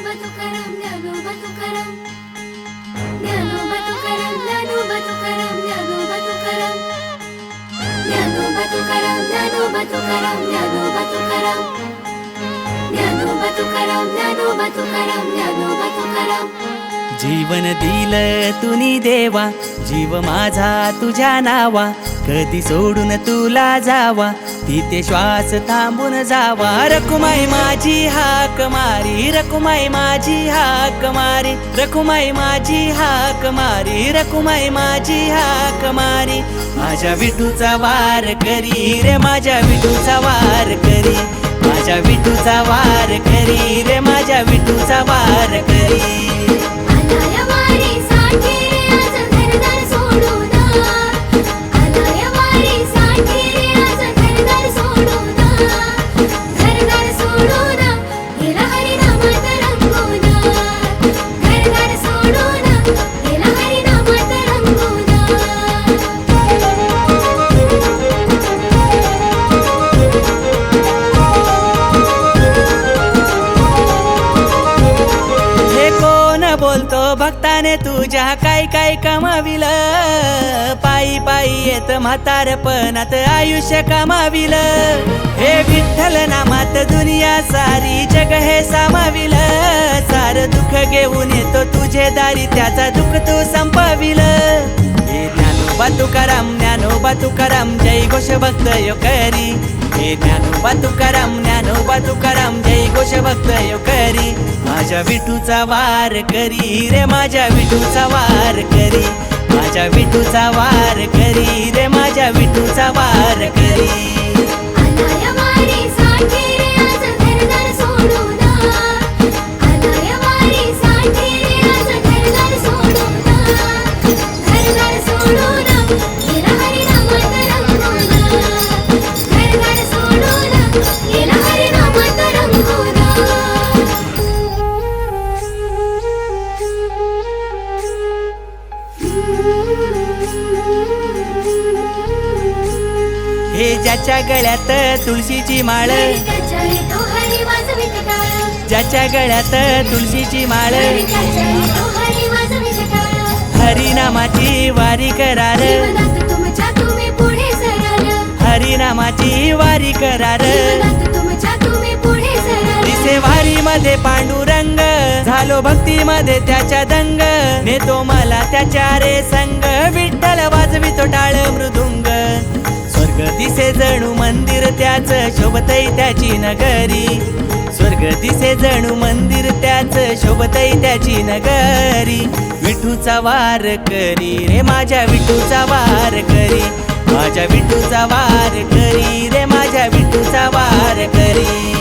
तुकाराम ज्ञानोबा तुकाराम ज्ञानोबा तुकाराम ज्ञानोबा तुकाराम ज्ञानोबा तुकाराम ज्ञानोबा तुकाराम ज्ञानोबा तुकाराम ज्ञानोबा तुकाराम ज्ञानोबा तुकाराम ज्ञानोबा तुकाराम ज्ञानोबा तुकाराम जीवन दिल तुनी देवा जीव माझा तुझ्या नावा कधी सोडून तुला जावा तिथे श्वास थांबून जावा रखुमाई माझी हाक मारी रखुमाई माझी हाक मारी रखुमाई माझी हाक मारी रखुमाई माझी हाक मारी माझ्या विठूचा वार करी रे माझ्या विठूचा वार करी माझ्या विठूचा वार करी रे माझ्या विठूचा वार करी आलाया वारी साठी रे आज घरदार सोडून आलाया वारी साठी रे आज घरदार सोडून गेला हरिनामात रंगून घरदार सोडून गेला हरिनामात रंगून बोलतो भक्ताने तुझ्या काय काय कमाविल पायी पायी येत म्हातारपणात आयुष्य कमाविल हे विठ्ठल नामात दुनिया सारी जग हे सामाविल सार दुःख घेऊन येतो तुझे दारी त्याचा दुःख तू संपविल हे ज्ञानोबा तुकाराम ज्ञानोबा तुकाराम जय घोष भक्त यो करी हे ज्ञानोबा तुकाराम जय घोष भक्त यो करी माझ्या विठूचा वार करी रे माझ्या विठूचा वार करी माझ्या विठूचा वार करी रे माझ्या विठूचा वार करी आलाया वारी साठी रे आज घरदार सोडून आलाया वारी साठी रे आज घरदार सोडून गेला हरिनामात रंगून घरदार सोडून गेला हरिनामात रंगून हे ज्याच्या गळ्यात तुळशीची माळ ज्याच्या गळ्यात तुळशीची माळ हरिनामाची वारी करार हरिनामाची वारी करार दिसे वारी मध्ये पांडुरंग झालो भक्ती मध्ये त्याच्या दंग नेतो मला त्याच्या रे संग विठ्ठल वाजवितो टाळ मृदुंग स्वर्ग दिसे जणू मंदिर त्याच शोभतई त्याची नगरी स्वर्ग दिसे जणू मंदिर त्याच शोभतई त्याची नगरी विठूचा वार करी रे माझ्या विठूचा वार करी माझ्या विठूचा वार करी रे माझ्या विठूचा वार करी